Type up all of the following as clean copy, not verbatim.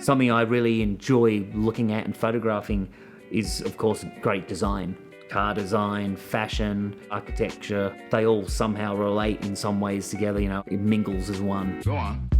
Something I really enjoy looking at and photographing is, of course, great design. Car design, fashion, architecture, they all somehow relate in some ways together, it mingles as one. Go on.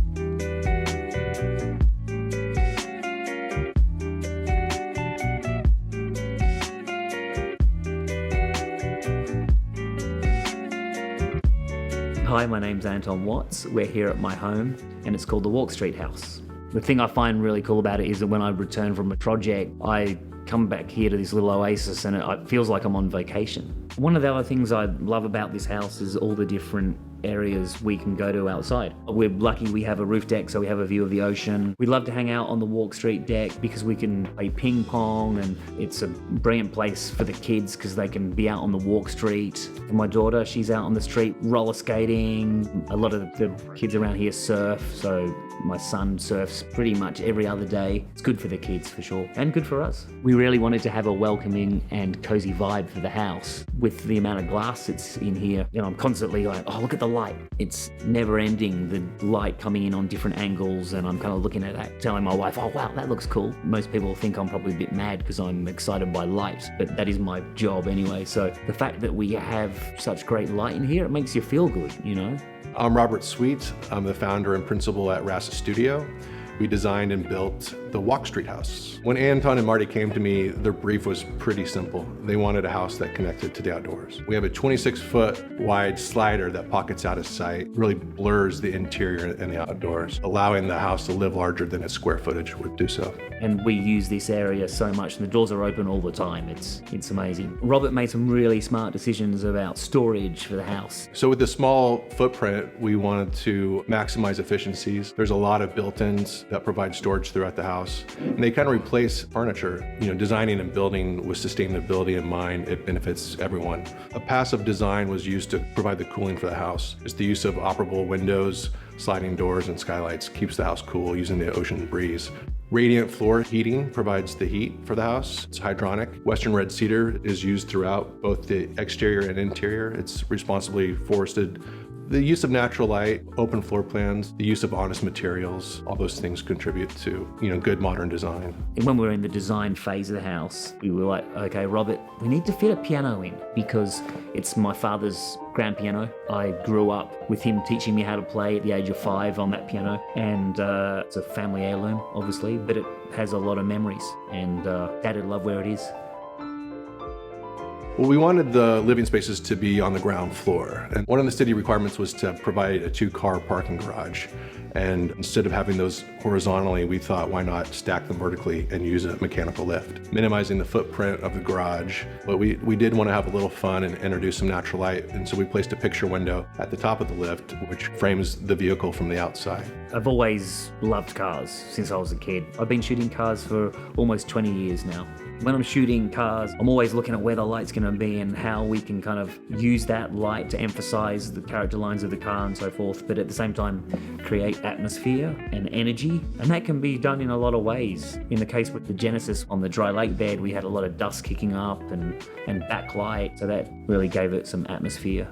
Hi, my name's Anton Watts. We're here at my home, and it's called the Walk Street House. The thing I find really cool about it is that when I return from a project, I come back here to this little oasis and it feels like I'm on vacation. One of the other things I love about this house is all the different areas we can go to outside. We're lucky we have a roof deck, so we have a view of the ocean. We love to hang out on the Walk Street deck because we can play ping pong, and it's a brilliant place for the kids because they can be out on the Walk Street. And my daughter, she's out on the street roller skating. A lot of the kids around here surf, so my son surfs pretty much every other day. It's good for the kids for sure, and good for us. We really wanted to have a welcoming and cozy vibe for the house. With the amount of glass that's in here, I'm constantly like, oh, look at the light. It's never ending, the light coming in on different angles, and I'm kind of looking at that, telling my wife, oh wow, that looks cool. Most people think I'm probably a bit mad because I'm excited by light, but that is my job anyway. So the fact that we have such great light in here, it makes you feel good, I'm Robert Sweet. I'm the founder and principal at Rasa Studio. We designed and built the Walk Street House. When Anton and Marty came to me, their brief was pretty simple. They wanted a house that connected to the outdoors. We have a 26-foot wide slider that pockets out of sight, really blurs the interior and the outdoors, allowing the house to live larger than its square footage would do so. And we use this area so much, and the doors are open all the time. It's amazing. Robert made some really smart decisions about storage for the house. So with the small footprint, we wanted to maximize efficiencies. There's a lot of built-ins that provide storage throughout the house. And they kind of replace furniture. Designing and building with sustainability in mind, it benefits everyone. A passive design was used to provide the cooling for the house. It's the use of operable windows, sliding doors, and skylights keeps the house cool using the ocean breeze. Radiant floor heating provides the heat for the house. It's hydronic. Western red cedar is used throughout both the exterior and interior. It's responsibly forested. The use of natural light, open floor plans, the use of honest materials, all those things contribute to, good modern design. And when we were in the design phase of the house, we were like, okay, Robert, we need to fit a piano in because it's my father's grand piano. I grew up with him teaching me how to play at the age of 5 on that piano. And it's a family heirloom, obviously, but it has a lot of memories. And Dad'd love where it is. Well, we wanted the living spaces to be on the ground floor. And one of the city requirements was to provide a 2-car parking garage. And instead of having those horizontally, we thought, why not stack them vertically and use a mechanical lift, minimizing the footprint of the garage. But we did want to have a little fun and introduce some natural light. And so we placed a picture window at the top of the lift, which frames the vehicle from the outside. I've always loved cars since I was a kid. I've been shooting cars for almost 20 years now. When I'm shooting cars, I'm always looking at where the light's going to be and how we can kind of use that light to emphasize the character lines of the car and so forth, but at the same time create atmosphere and energy. And that can be done in a lot of ways. In the case with the Genesis on the dry lake bed, we had a lot of dust kicking up and backlight, so that really gave it some atmosphere.